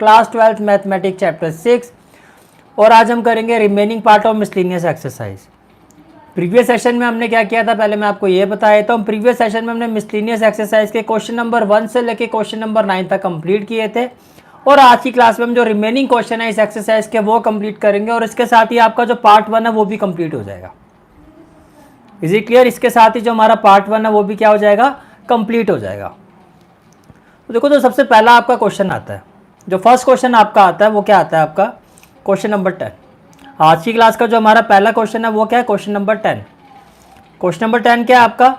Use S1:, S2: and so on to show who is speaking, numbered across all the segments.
S1: Class 12th mathematics chapter 6 और आज हम करेंगे remaining part of miscellaneous exercise. Previous session में हमने क्या किया था पहले मैं आपको ये बताया था। हम प्रीवियस सेशन में हमने मिसलेनियस एक्सरसाइज के क्वेश्चन नंबर 1 से लेके क्वेश्चन नंबर 9 तक कंप्लीट किए थे और आज की क्लास में हम जो रिमेनिंग क्वेश्चन है इस एक्सरसाइज के वो कंप्लीट करेंगे और इसके साथ ही आपका जो पार्ट 1 है वो भी कंप्लीट हो जाएगा। Is it clear? इसके साथ ही जो हमारा पार्ट 1 है वो भी क्या हो जाएगा, कंप्लीट हो जाएगा। तो देखो, जो सबसे पहला आपका क्वेश्चन आता है, जो फर्स्ट क्वेश्चन आपका आता है वो क्या आता है आपका, क्वेश्चन नंबर 10। आज की क्लास का जो हमारा पहला क्वेश्चन है वो क्या है, क्वेश्चन नंबर 10। क्वेश्चन नंबर 10 क्या है आपका,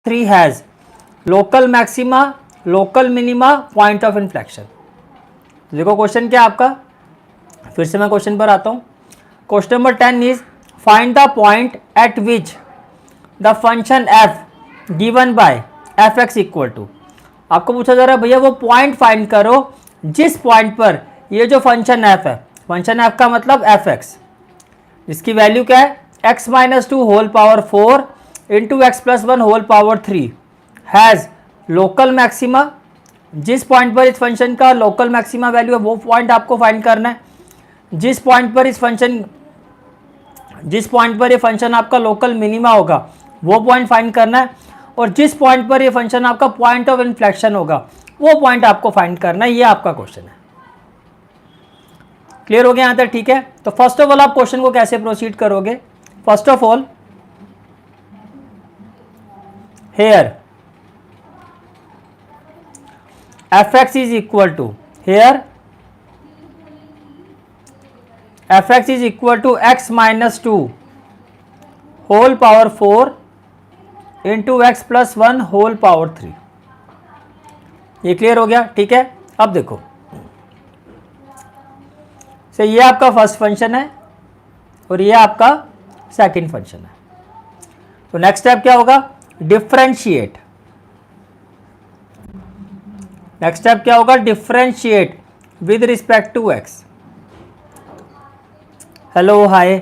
S1: three has local maxima, local minima, point of inflection. देखो क्वेश्चन क्या आपका, फिर से मैं क्वेश्चन पर आता हूँ। Question number 10 is find the point at which the function F given by F X equal to. आपको पूछा जा रहा है भैया वो पॉइंट फाइंड करो जिस पॉइंट पर ये जो फंक्शन एफ है, फंक्शन एफ का मतलब एफ एक्स, जिसकी वैल्यू क्या है X minus 2 whole power 4 into X plus 1 whole power 3 has local maxima. जिस पॉइंट पर इस फंक्शन का लोकल मैक्सिमा वैल्यू है वो पॉइंट आपको फाइंड करना है। जिस पॉइंट पर ये फंक्शन आपका लोकल मिनिमा होगा वो पॉइंट फाइंड करना है और जिस पॉइंट पर ये फंक्शन आपका पॉइंट ऑफ इन्फ्लेक्शन होगा वो पॉइंट आपको फाइंड करना है। ये आपका क्वेश्चन है। क्लियर हो गया यहाँ तक? ठीक है। तो फर्स्ट ऑफ ऑल आप क्वेश्चन को कैसे प्रोसीड करोगे, first of all here fx is equal to, here fx is equal to x minus 2 whole power 4 into x plus 1 whole power 3। ये क्लियर हो गया? ठीक है। अब देखो से ये आपका फर्स्ट फंक्शन है और ये आपका सेकंड फंक्शन है। तो नेक्स्ट स्टेप क्या होगा, डिफरेंशिएट। नेक्स्ट स्टेप क्या होगा, differentiate with respect to X. Hello hi.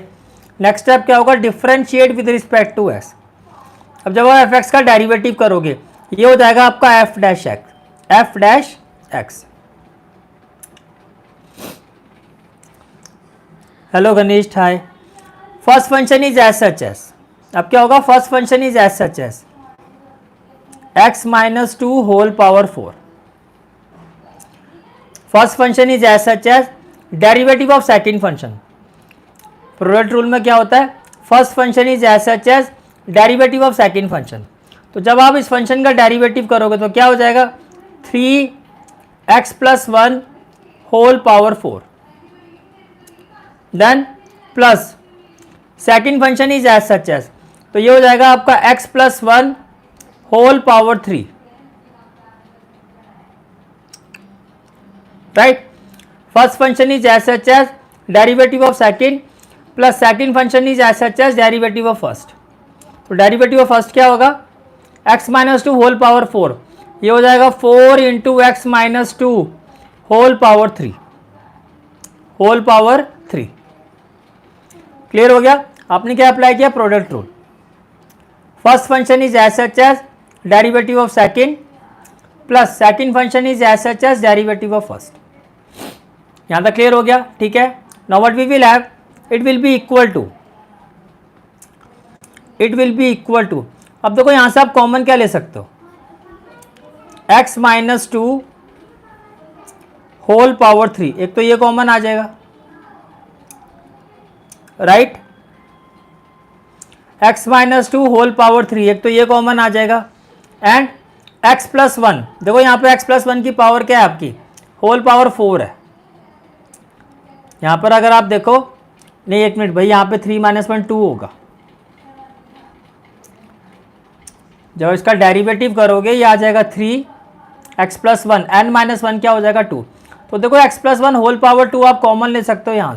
S1: Next step क्या होगा, differentiate with respect to X. अब जब आप एफ एक्स का डेरिवेटिव करोगे ये हो जाएगा आपका F dash x. Hello Ghanishth hi. First function is as such as, अब क्या होगा, first function is as such as x minus 2 whole power 4। First function is as such as derivative of second function. Product rule में क्या होता है, first function is as such as derivative of second function. तो जब आप इस function का derivative करोगे तो क्या हो जाएगा, 3x plus 1 whole power 4 then plus second function is as such as, तो ये हो जाएगा आपका x plus 1 whole power 3, right. First function is as such as derivative of second plus second function is as such as derivative of first. तो derivative of first क्या होगा, x minus 2 whole power 4, ये हो जाएगा 4 into X minus 2 whole power 3 clear हो गया? आपने क्या अप्लाई किया, product rule. First function is as such as derivative of second plus second function is as such as derivative of first. यहां तक क्लियर हो गया? ठीक है। Now what we will have, it will be equal to, अब देखो यहां से आप कॉमन क्या ले सकते हो, x माइनस 2 होल पावर 3, एक तो ये कॉमन आ जाएगा, right. x minus 2 whole power 3, एक तो ये कॉमन आ जाएगा एंड x प्लस 1, देखो यहाँ पे x प्लस 1 की पावर क्या है आपकी, होल पावर 4 है। यहाँ पर अगर आप देखो, नहीं एक मिनट भाई, यहाँ पे 3 माइनस 1 2 होगा। जब इसका डेरिवेटिव करोगे ये आ जाएगा 3x प्लस 1, n माइनस 1 क्या हो जाएगा 2। तो देखो x प्लस 1 होल पावर 2 आप कॉमन ले सकते हो यहाँ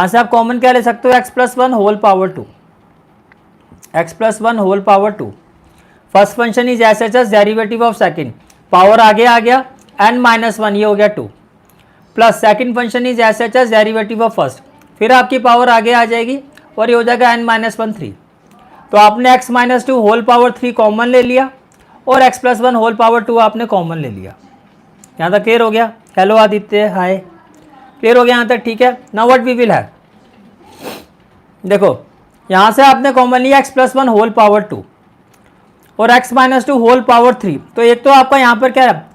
S1: से आप कॉमन क्या ले सकते हो, x plus 1 whole power 2, x plus 1 whole power 2। First function is as such as derivative of second, power आगे आ गया n-1 ये हो गया 2, plus second function is as such as derivative of first, फिर आपकी पावर आगे आ जाएगी और ये हो जाएगा n-1 3। तो आपने x-2 होल पावर 3 कॉमन ले लिया और x+1 होल पावर 2 आपने कॉमन ले लिया। यहाँ तक क्लियर हो गया? हेलो आदित्य, हाय, क्लियर हो गया यहाँ तक? ठीक है। Now what we will have, देखो यहाँ से आपने कॉमन लिया x+1 होल पावर 2 और x-2 होल पावर 3, तो एक तो आपका यहाँ पर क्या है,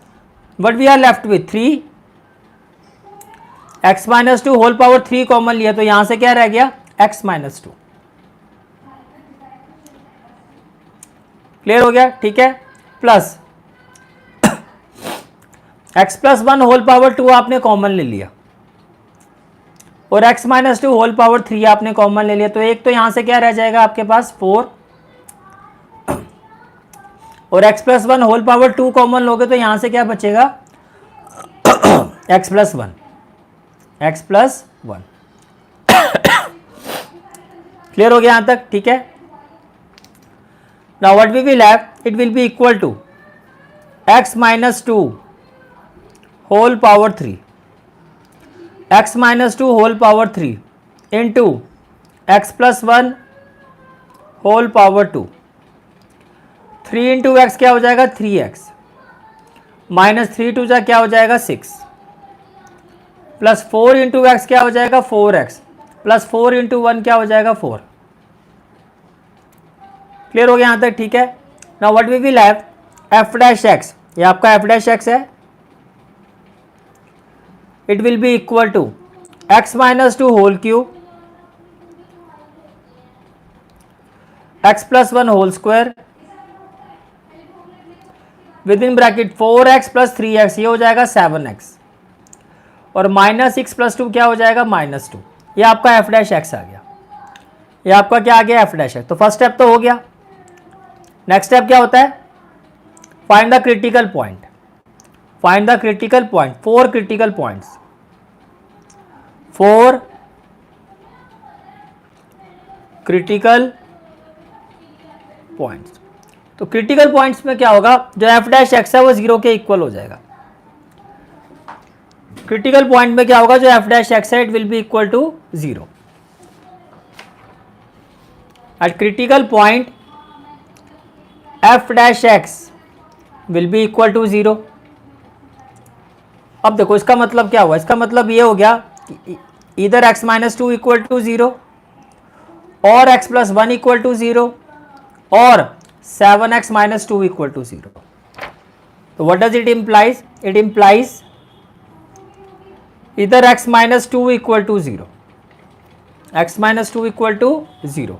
S1: but we are left with 3, x-2 whole power 3 कॉमन लिया तो यहाँ से क्या रह गया x-2। क्लियर हो गया? ठीक है। प्लस x+1 होल पावर 2 आपने कॉमन ले लिया और x-2 होल पावर 3 आपने कॉमन ले लिया, तो एक तो यहां से क्या रह जाएगा आपके पास 4 और x+1 होल पावर 2 कॉमन लोगे तो यहां से क्या बचेगा x+1 क्लियर हो गया यहां तक? ठीक है। Now what we will have, it will be equal to x-2 whole power 3, x-2 whole power 3 इंटू x+1 whole power 2, 3 into X क्या हो जाएगा 3x, माइनस 3 टू जा क्या हो जाएगा 6, प्लस 4 इंटू एक्स क्या हो जाएगा 4x, प्लस 4 इंटू 1 क्या हो जाएगा 4। क्लियर हो गया यहाँ तक? ठीक है। Now what we will have, f'(x), ये आपका f'(x) है, it will be equal to x-2 whole cube, x+1 whole square within bracket 4x plus 3x, ये हो जाएगा 7x और माइनस 6 प्लस 2 क्या हो जाएगा -2। ये आपका f'(x) आ गया, ये आपका क्या आ गया f'(x). तो फर्स्ट स्टेप तो हो गया। नेक्स्ट स्टेप क्या होता है, find the critical point, find the critical point, 4 critical points, 4 critical points. तो क्रिटिकल पॉइंट्स में क्या होगा, जो f'(x) है वो 0 के इक्वल हो जाएगा। क्रिटिकल पॉइंट में क्या होगा, जो f'(x) है it will be equal to 0। At critical point f'(x) will be equal to 0। अब देखो इसका मतलब क्या हुआ, इसका मतलब ये हो गया कि इधर x-2 इक्वल टू 0 और x+1 इक्वल टू 0 और 7x-2 इक्वल टू 0। तो what does it implies, it implies इधर x-2 equal to 0, x-2 equal to 0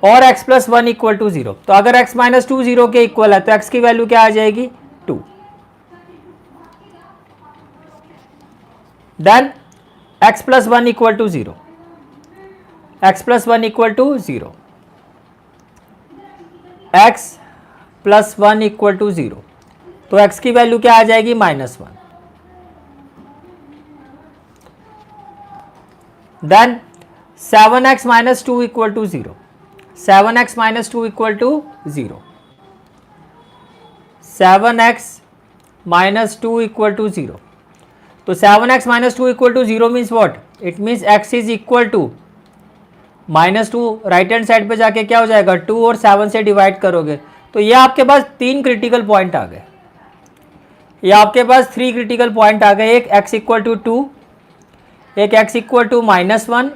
S1: और x+1 इक्वल टू 0। तो अगर x-2 0 के इक्वल है तो x की वैल्यू क्या आ जाएगी 2। Then x+1 equal to 0, x+1 equal to 0, x+1 equal to 0, तो x की वैल्यू क्या आ जाएगी -1। Then 7x-2 equal to 0, 7x-2 equal to 0, 7x-2 equal to 0। तो 7x-2 equal to 0 means what, it means x is equal to -2, right hand side पे जाके क्या हो जाएगा 2 और 7 से डिवाइड करोगे तो ये आपके पास 3 क्रिटिकल पॉइंट आ गए, ये आपके पास 3 क्रिटिकल पॉइंट आ गए। एक x इक्वल टू 2, एक x इक्वल टू -1,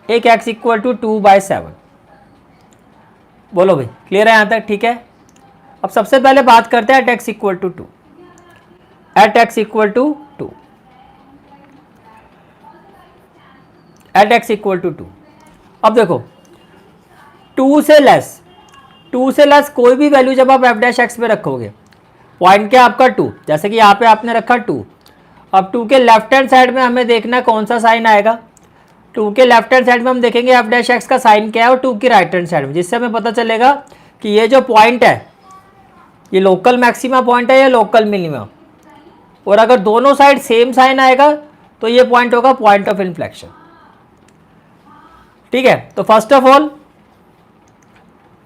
S1: एक x इक्वल टू 2/7। बोलो भाई क्लियर है यहाँ तक? ठीक है। अब सबसे पहले बात करते हैं at x equal to 2, at x equal to 2, at x equal to 2। अब देखो 2 से लेस कोई भी वैल्यू जब आप f'(x) में रखोगे, पॉइंट क्या आपका 2, जैसे कि यहाँ पे आपने रखा 2, अब 2 के लेफ्ट हैंड साइड में हमें देखना है कौन सा साइन आएगा। 2 के लेफ्ट हैंड साइड में हम देखेंगे f'(x) का साइन क्या है और 2 की राइट हैंड साइड में, जिससे हमें पता चलेगा कि ये जो पॉइंट है ये लोकल मैक्सिमा पॉइंट है या लोकल मिनिमा। और अगर दोनों साइड सेम साइन आएगा तो ये पॉइंट होगा पॉइंट ऑफ इन्फ्लेक्शन। ठीक है। तो first of all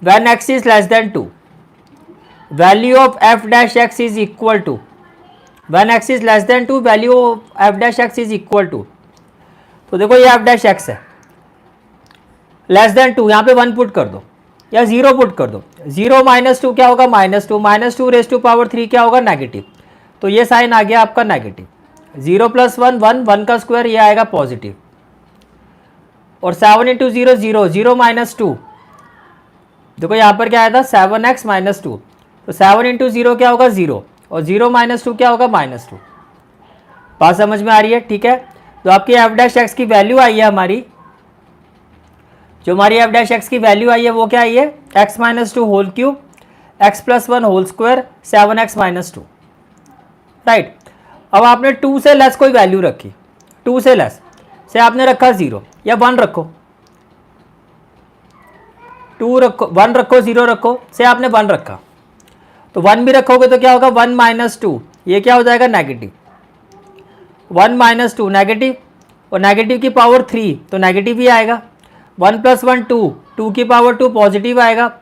S1: when x is less than 2, value of f dash x is equal to, when x is less than 2 value of f dash x is equal to, तो देखो ये f dash x है, less than 2, यहाँ पे 1 put कर दो या 0 put कर दो। 0 माइनस 2 क्या होगा, -2, -2 रेज टू पावर 3 क्या होगा, नेगेटिव। तो ये साइन आ गया आपका नेगेटिव। 0 + 1 1, 1 का स्क्वायर ये आएगा पॉजिटिव। और 7 × 0 0, 0 - 2, देखो यहाँ पर क्या आया था 7x - 2, तो 7 × 0 क्या होगा 0, और 0 - 2 क्या होगा -2। बात समझ में आ रही है, ठीक है। तो आपकी एफ डैश एक्स की वैल्यू आई है हमारी, जो हमारी एफ डैश एक्स की वैल्यू आई है वो क्या आई है, x - 2 whole cube, x + 1 whole square, 7x - 2, right. अब आपने 2 से लेस कोई वैल्यू रखी, 2 से लेस से आपने रखा 0 या 1 रखो, 2 रखो, 1 रखो, 0 रखो, से आपने 1 रखा, तो 1 भी रखोगे तो क्या होगा 1 - 2, ये क्या हो जाएगा नेगेटिव। 1 - 2 नेगेटिव, और नेगेटिव की पावर 3 तो नेगेटिव ही आएगा। 1 + 1 2, 2 की पावर 2 पॉजिटिव आएगा।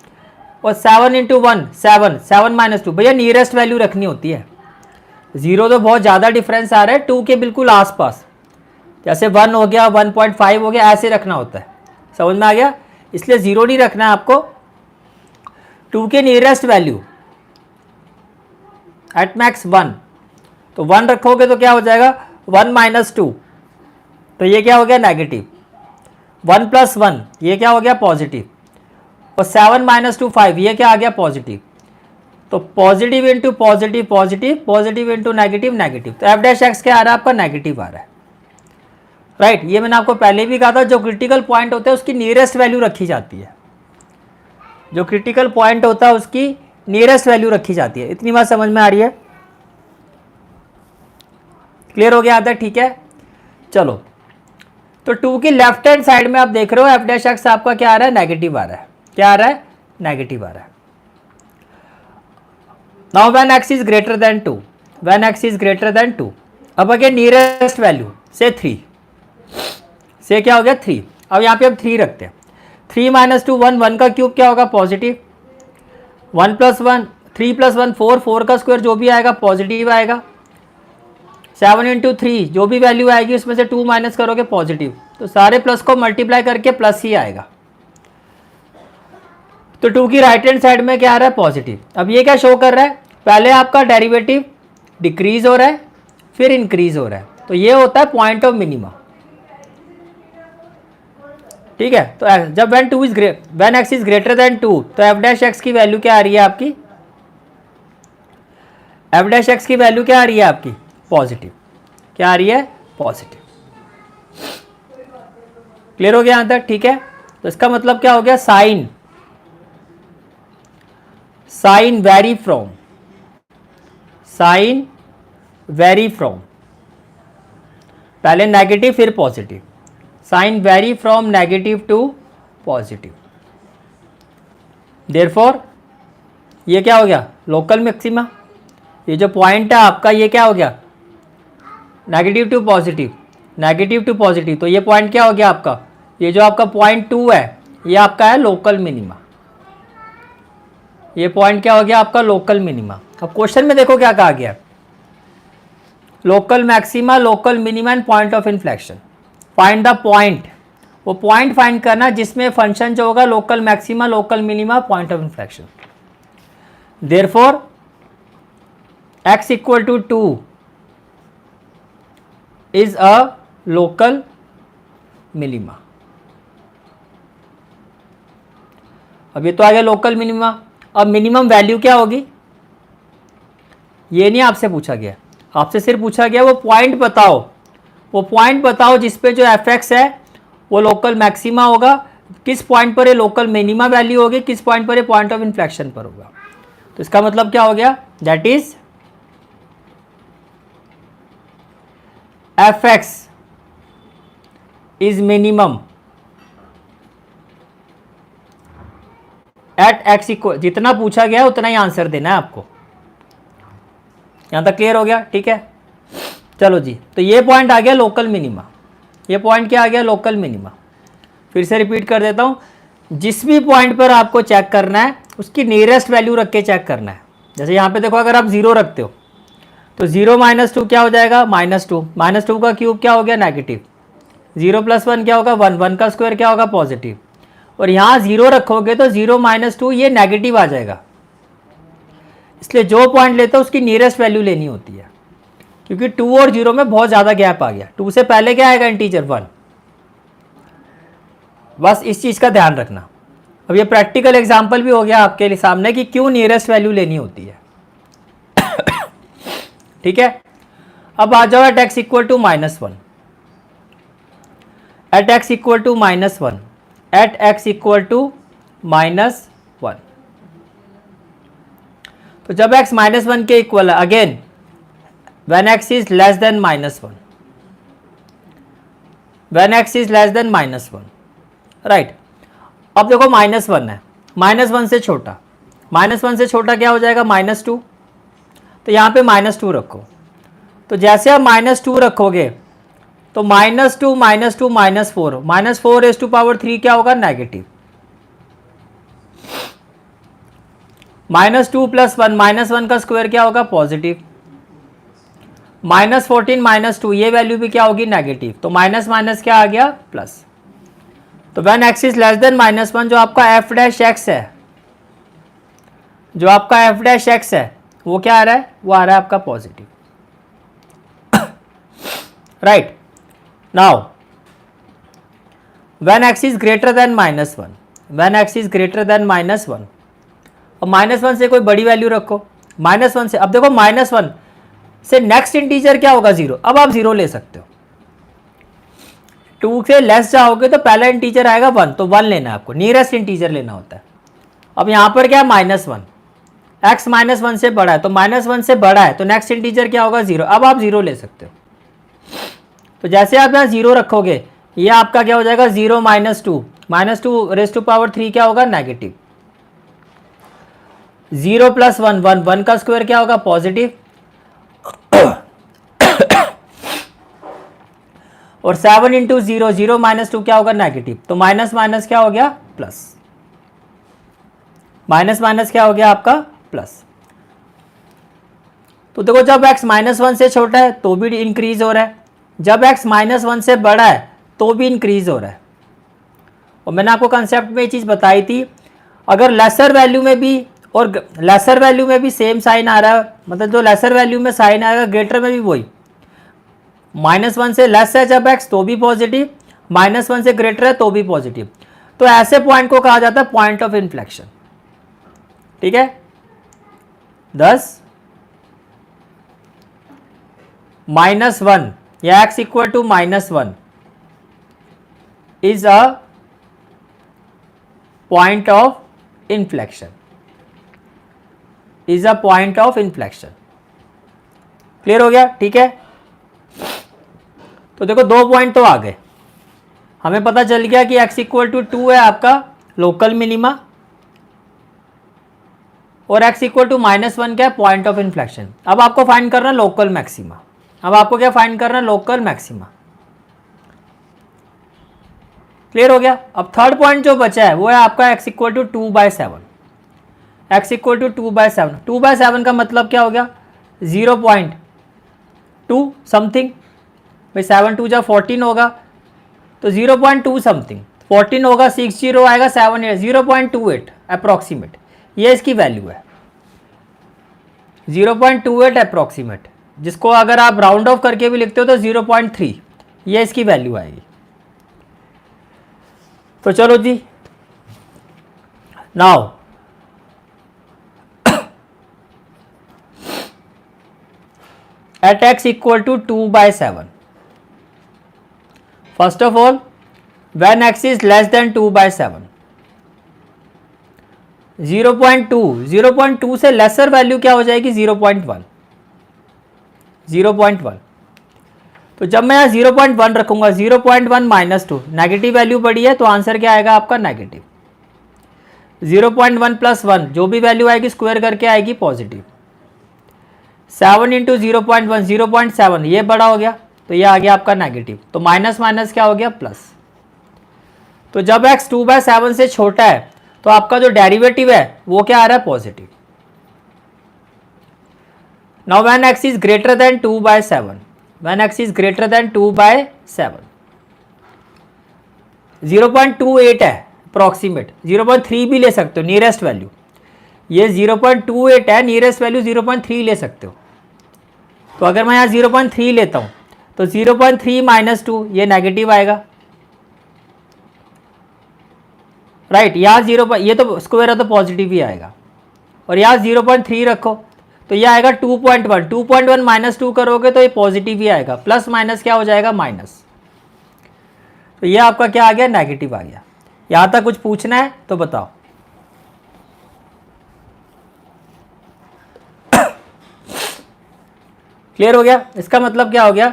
S1: और 7 × 1 7, 7 - 2, भैया नियरेस्ट वैल्यू रखनी होती है। 0 तो बहुत ज़्यादा डिफरेंस आ रहा है, 2 के बिल्कुल आसपास, जैसे 1 हो गया, 1.5 हो गया, ऐसे रखना होता है। समझ में आ गया, इसलिए 0 नहीं रखना है आपको, 2 के नियरेस्ट वैल्यू एट मैक्स 1, तो 1 रखोगे तो क्या हो जाएगा 1 - 2, तो ये क्या हो गया नेगेटिव। 1 + 1 ये क्या हो गया पॉजिटिव, और 7 - 2 5, ये क्या आ गया पॉजिटिव। तो positive into positive positive, positive into negative negative, तो एफ डैश एक्स क्या आ रहा है आपका नेगेटिव आ रहा है, राइट। ये मैंने आपको पहले भी कहा था, जो क्रिटिकल पॉइंट होता है उसकी नियरेस्ट वैल्यू रखी जाती है, जो क्रिटिकल पॉइंट होता है उसकी नियरेस्ट वैल्यू रखी जाती है। इतनी बात समझ में आ रही है, क्लियर हो गया आता है, ठीक है। चलो, तो 2 की लेफ्ट हैंड साइड में आप देख रहे हो एफ डैश एक्स आपका क्या आ रहा है नेगेटिव आ रहा है, क्या आ रहा है नेगेटिव आ रहा है। Now when x is greater than 2, when x is greater than 2, अब अगेन नियरेस्ट वैल्यू से 3, से क्या हो गया 3, अब यहाँ पे हम 3 रखते हैं। 3 - 2 1, 1 का क्यूब क्या होगा पॉजिटिव, 1 + 1 3 + 1 4, 4 का स्क्वायर जो भी आएगा पॉजिटिव आएगा। 7 × 3 जो भी वैल्यू आएगी उसमें से 2 माइनस करोगे पॉजिटिव, तो सारे प्लस को मल्टीप्लाई करके प्लस ही आएगा। तो 2 की राइट हैंड साइड में क्या आ रहा है पॉजिटिव। अब ये क्या शो कर रहा है, पहले आपका डेरिवेटिव डिक्रीज हो रहा है फिर इंक्रीज हो रहा है, तो ये होता है पॉइंट ऑफ मिनिमा, ठीक है। तो जब when x is greater than 2, तो एफ डैश एक्स की वैल्यू क्या आ रही है आपकी, एफ डैश एक्स की वैल्यू क्या आ रही है आपकी पॉजिटिव, क्या आ रही है पॉजिटिव। क्लियर हो गया यहां तक, ठीक है। तो इसका मतलब क्या हो गया, sign vary from, sign vary from, पहले नेगेटिव फिर positive, sign vary from negative to positive. Therefore ये क्या हो गया लोकल मैक्सिमा, ये जो पॉइंट है आपका ये क्या हो गया negative to positive, negative to positive, तो ये पॉइंट क्या हो गया आपका, ये जो आपका पॉइंट 2 है ये आपका है लोकल मिनिमा, ये पॉइंट क्या हो गया आपका लोकल मिनिमा। अब क्वेश्चन में देखो क्या कहा गया, local maxima, local minima and point of inflection, find the point, वो पॉइंट फाइंड करना जिसमें फंक्शन जो होगा local maxima, local minima, point of inflection. Therefore x = 2 is a local minima. अब ये तो आ गया लोकल मिनिमा। अब मिनिमम वैल्यू क्या होगी, ये नहीं आपसे पूछा गया, आपसे सिर्फ पूछा गया वो पॉइंट बताओ, वो पॉइंट बताओ जिसपे जो एफ एक्स है वो लोकल मैक्सिमा होगा, किस पॉइंट पर ये लोकल मिनिमा वैल्यू होगी, किस पॉइंट पर ये पॉइंट ऑफ इन्फ्लेक्शन पर होगा। तो इसका मतलब क्या हो गया, that is f x is minimum at x equal, जितना पूछा गया है उतना ही आंसर देना है आपको। यहां तक क्लियर हो गया, ठीक है। चलो जी, तो ये पॉइंट आ गया लोकल मिनिमा, ये पॉइंट क्या आ गया लोकल मिनिमा। फिर से रिपीट कर देता हूं, जिस भी पॉइंट पर आपको चेक करना है उसकी नियरेस्ट वैल्यू रख के चेक करना है। जैसे यहाँ पे देखो अगर आप 0 रखते हो तो 0 माइनस 2 क्या हो जाएगा, -2, -2 का क्यूब क्या हो गया, नेगेटिव, 0 + 1 क्या होगा, 1, 1 का स्क्वायर क्या होगा, पॉजिटिव, और यहाँ 0 रखोगे तो 0 - 2 ये नेगेटिव आ जाएगा। इसलिए जो पॉइंट लेते हो उसकी नियरेस्ट वैल्यू लेनी होती है, क्योंकि 2 और 0 में बहुत ज़्यादा गैप आ गया। 2 से पहले क्या आएगा, इंटीजर 1। बस इस चीज़ का ध्यान रखना। अब ये प्रैक्टिकल एग्जाम्पल भी हो गया आपके लिए सामने कि क्यों नियरेस्ट वैल्यू लेनी होती है। ठीक है, अब आ जाओ at x equal to -1, at x equal to -1, at x equal to -1। तो जब x -1 के इक्वल है, again when x is less than -1, when x is less than -1, right. अब देखो -1 है, -1 से छोटा, -1 से छोटा क्या हो जाएगा, -2, तो यहाँ पे -2 रखो। तो जैसे आप -2 रखोगे तो -2 -2 -4, -4 रेज़ टू पावर 3 क्या होगा, नेगेटिव, -2 + 1, -1 का स्क्वायर क्या होगा, पॉजिटिव, -14 -2 ये वैल्यू भी क्या होगी, नेगेटिव, तो माइनस माइनस क्या आ गया, प्लस। तो when x is less then -1 जो आपका f' है, जो आपका f' है वो क्या आ रहा है, वो आ रहा है आपका positive, right. Now when x is greater than -1, when x is greater than -1, अब -1 से कोई बड़ी वैल्यू रखो, -1 से, अब देखो -1 से नेक्स्ट इंटीजर क्या होगा, 0। अब आप 0 ले सकते हो, 2 से लेस जाओगे तो पहला इंटीजर आएगा 1, तो 1 लेना है आपको, नियरेस्ट इंटीजर लेना होता है। अब यहाँ पर क्या है, -1, x -1 से बड़ा है, तो -1 से बड़ा है तो नेक्स्ट इंटीजर क्या होगा, 0। अब आप 0 ले सकते हो। तो जैसे आप यहाँ 0 रखोगे ये आपका क्या हो जाएगा, 0 - 2 रेज़ टू पावर 3 क्या होगा, नेगेटिव, 0 + 1 1, 1 का स्क्वायर क्या होगा, पॉजिटिव, और 7 × 0, 0 - 2 क्या होगा, नेगेटिव, तो माइनस माइनस क्या हो गया, प्लस, माइनस माइनस क्या हो गया आपका, प्लस। तो देखो जब x -1 से छोटा है तो भी इंक्रीज हो रहा है, जब x -1 से बड़ा है तो भी इंक्रीज हो रहा है। और मैंने आपको कंसेप्ट में ये चीज़ बताई थी, अगर लेसर वैल्यू में भी और लेसर वैल्यू में भी सेम साइन आ रहा है, मतलब जो लेसर वैल्यू में साइन आएगा ग्रेटर में भी वही, -1 से लेस है जब x तो भी पॉजिटिव, -1 से ग्रेटर है तो भी पॉजिटिव। तो ऐसे पॉइंट को कहा जाता है पॉइंट ऑफ इन्फ्लेक्शन, ठीक है। 10 -1 या x equal to -1 is a point of inflection, is a point of inflection. Clear हो गया, ठीक है। तो देखो 2 पॉइंट तो आ गए, हमें पता चल गया कि x इक्वल टू 2 है आपका लोकल मिनिमा, और x इक्वल टू -1 क्या है, पॉइंट ऑफ इन्फ्लेक्शन। अब आपको फाइंड करना लोकल मैक्सिमा, अब आपको क्या फाइंड करना, लोकल मैक्सिमा। क्लियर हो गया। अब थर्ड पॉइंट जो बचा है वो है आपका x equal to 2/7, x equal to 2/7, 2/7 का मतलब क्या हो गया, 0.2 समथिंग, भाई 7 2 जा 14 होगा, तो 0.2 समथिंग, 14 होगा, 6 0 आएगा, 7 8, 0.28 अप्रॉक्सीमेट, ये इसकी वैल्यू है, 0.28 अप्रॉक्सीमेट, जिसको अगर आप राउंड ऑफ करके भी लिखते हो तो 0.3, ये इसकी वैल्यू आएगी। तो चलो जी, now at x equal to 2/7, first of all when x is less than 2/7, 0.2 से लेसर वैल्यू क्या हो जाएगी, 0.1, 0.1। तो जब मैं यहाँ 0.1 रखूंगा, 0.1 - 2, नेगेटिव वैल्यू बड़ी है तो आंसर क्या आएगा आपका, नेगेटिव। 0.1 + 1 जो भी वैल्यू आएगी स्क्वायर करके आएगी पॉजिटिव, 7 × 0.1 0.7, ये बड़ा हो गया तो ये आ गया आपका नेगेटिव, तो माइनस माइनस क्या हो गया, प्लस। तो जब x 2/7 से छोटा है तो आपका जो डेरिवेटिव है वो क्या आ रहा है, positive. Now when x is greater than 2/7, when x is greater than 2/7, 0.28 है अप्रॉक्सीमेट, 0.3 भी ले सकते हो नियरेस्ट वैल्यू, ये 0.28 है, नियरेस्ट वैल्यू 0.3 ले सकते हो। तो अगर मैं यहाँ 0.3 लेता हूँ तो 0.3 माइनस 2 ये नेगेटिव आएगा, राइट। यहाँ 0, ये तो स्क्वायर है तो पॉजिटिव ही आएगा, और यहाँ 0.3 रखो तो ये आएगा 2.1, 2.1 माइनस 2 करोगे तो ये पॉजिटिव ही आएगा, प्लस माइनस क्या हो जाएगा माइनस, तो ये आपका क्या आ गया नेगेटिव आ गया। यहाँ तक कुछ पूछना है तो बताओ। क्लियर हो गया। इसका मतलब क्या हो गया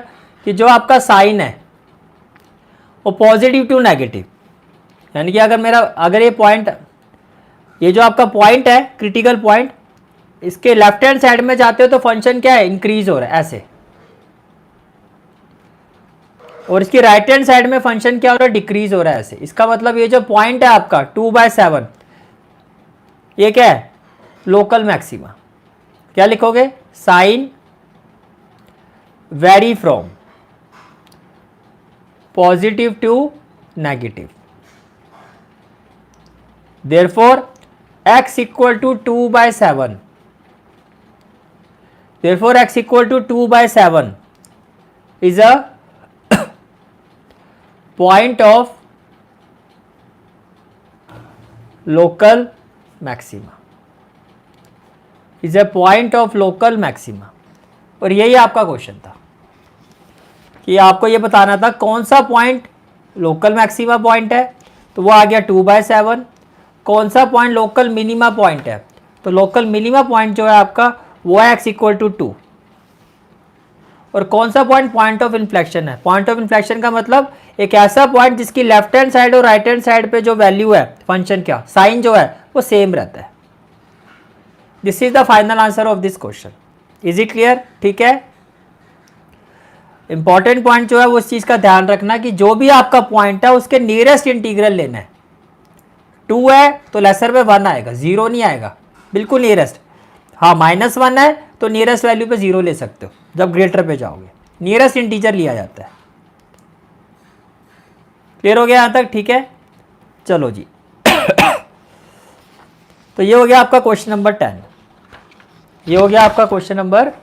S1: कि जो आपका साइन है वो पॉजिटिव टू नेगेटिव, यानी कि अगर ये पॉइंट, ये जो आपका पॉइंट है क्रिटिकल पॉइंट, इसके लेफ्ट हैंड साइड में जाते हो तो फंक्शन क्या है इंक्रीज हो रहा है ऐसे, और इसकी राइट हैंड साइड में फंक्शन क्या हो रहा है डिक्रीज हो रहा है ऐसे। इसका मतलब ये जो पॉइंट है आपका 2/7 ये क्या है लोकल मैक्सिमा। क्या लिखोगे sign vary from positive to negative, therefore x equal to 2/7, therefore x equal to 2/7 is a point of local maxima, is a point of local maxima। और यही आपका क्वेश्चन था कि आपको ये बताना था कौन सा पॉइंट लोकल मैक्सिमा पॉइंट है, तो वो आ गया 2/7। कौन सा पॉइंट लोकल मिनिमा पॉइंट है, तो लोकल मिनिमा पॉइंट जो है आपका वो है x इक्वल टू 2। और कौन सा पॉइंट पॉइंट ऑफ इन्फ्लेक्शन है, पॉइंट ऑफ इन्फ्लेक्शन का मतलब एक ऐसा पॉइंट जिसकी लेफ्ट हैंड साइड और राइट हैंड साइड पे जो वैल्यू है फंक्शन का साइन जो है वो सेम रहता है। This is the final answer of this question. Is it clear. ठीक है, इंपॉर्टेंट पॉइंट जो है वो इस चीज का ध्यान रखना कि जो भी आपका पॉइंट है उसके नियरेस्ट इंटीग्रल लेना है। 2 है तो लेसर में 1 आएगा, 0 नहीं आएगा, बिल्कुल नियरेस्ट। हाँ -1 है तो नियरेस्ट वैल्यू पे 0 ले सकते हो, जब ग्रेटर पे जाओगे नियरेस्ट इंटीजर लिया जाता है। क्लियर हो गया यहाँ तक। ठीक है, चलो जी। तो ये हो गया आपका क्वेश्चन नंबर 10, ये हो गया आपका क्वेश्चन नंबर